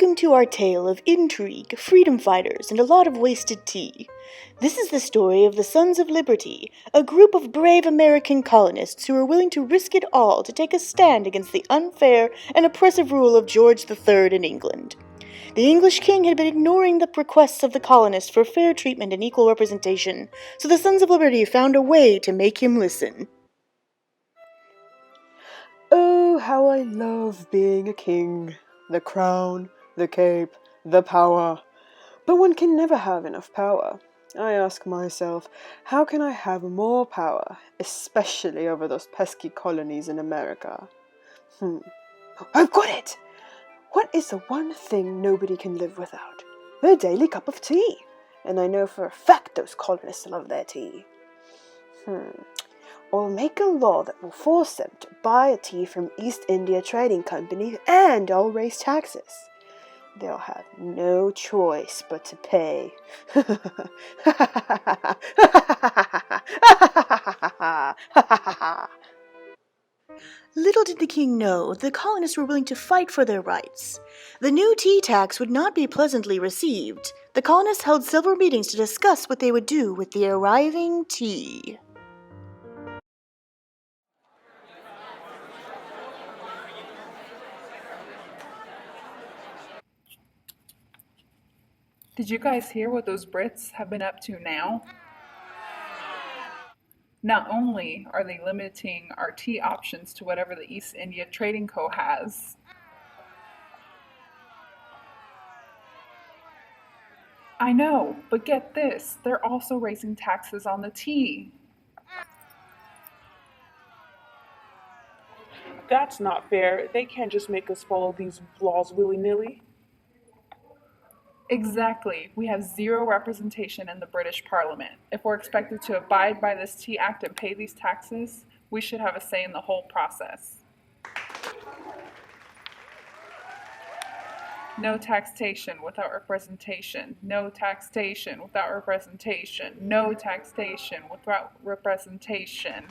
Welcome to our tale of intrigue, freedom fighters, and a lot of wasted tea. This is the story of the Sons of Liberty, a group of brave American colonists who are willing to risk it all to take a stand against the unfair and oppressive rule of George III in England. The English king had been ignoring the requests of the colonists for fair treatment and equal representation, so the Sons of Liberty found a way to make him listen. Oh, how I love being a king. The crown, the cape, the power. But one can never have enough power. I ask myself, how can I have more power, especially over those pesky colonies in America? I've got it! What is the one thing nobody can live without? Their daily cup of tea. And I know for a fact those colonists love their tea. I'll make a law that will force them to buy a tea from East India Trading Company, and I'll raise taxes. They'll have no choice but to pay. Little did the king know the colonists were willing to fight for their rights. The new tea tax would not be pleasantly received. The colonists held several meetings to discuss what they would do with the arriving tea. Did you guys hear what those Brits have been up to now? Not only are they limiting our tea options to whatever the East India Trading Co. has, I know, but get this, they're also raising taxes on the tea. That's not fair. They can't just make us follow these laws willy-nilly. Exactly. We have zero representation in the British Parliament. If we're expected to abide by this Tea Act and pay these taxes, we should have a say in the whole process. No taxation without representation. No taxation without representation. No taxation without representation.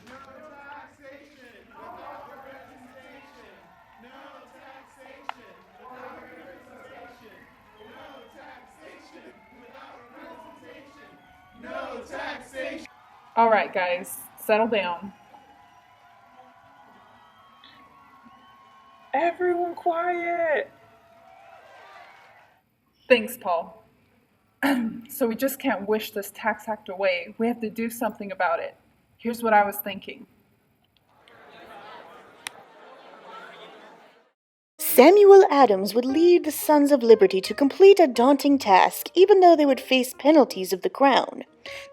All right, guys, settle down. Everyone quiet! Thanks, Paul. So we just can't wish this tax act away. We have to do something about it. Here's what I was thinking. Samuel Adams would lead the Sons of Liberty to complete a daunting task, even though they would face penalties of the crown.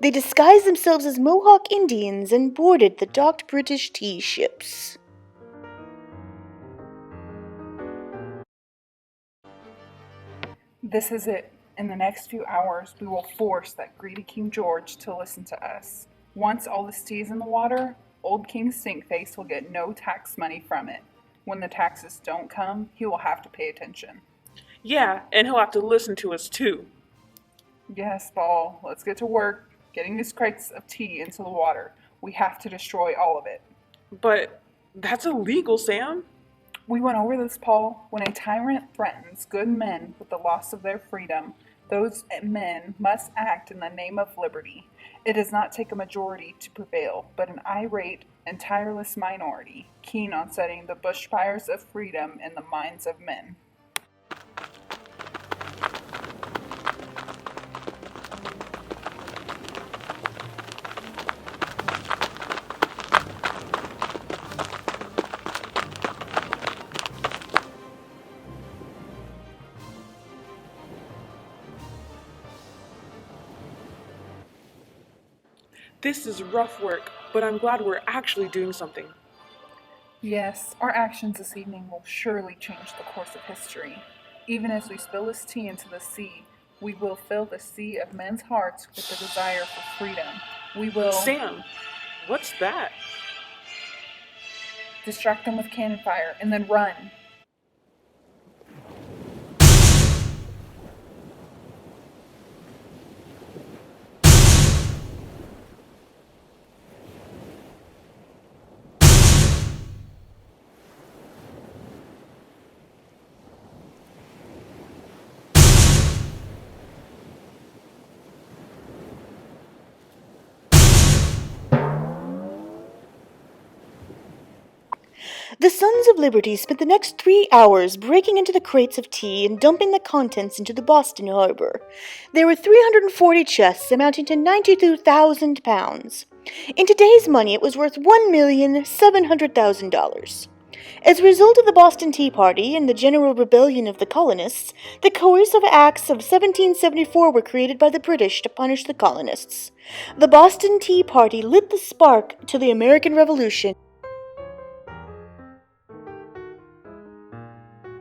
They disguised themselves as Mohawk Indians and boarded the docked British tea ships. This is it. In the next few hours, we will force that greedy King George to listen to us. Once all this tea is in the water, old King Stinkface will get no tax money from it. When the taxes don't come, he will have to pay attention. Yeah, and he'll have to listen to us too. Yes, Paul, let's get to work getting these crates of tea into the water. We have to destroy all of it. But that's illegal, Sam. We went over this, Paul. When a tyrant threatens good men with the loss of their freedom, those men must act in the name of liberty. It does not take a majority to prevail, but an irate and tireless minority, keen on setting the bushfires of freedom in the minds of men. This is rough work, but I'm glad we're actually doing something. Yes, our actions this evening will surely change the course of history. Even as we spill this tea into the sea, we will fill the sea of men's hearts with the desire for freedom. We will... Sam, what's that? Distract them with cannon fire and then run. The Sons of Liberty spent the next 3 hours breaking into the crates of tea and dumping the contents into the Boston harbor. There were 340 chests amounting to £92,000. In today's money, it was worth $1,700,000. As a result of the Boston Tea Party and the general rebellion of the colonists, the Coercive Acts of 1774 were created by the British to punish the colonists. The Boston Tea Party lit the spark to the American Revolution.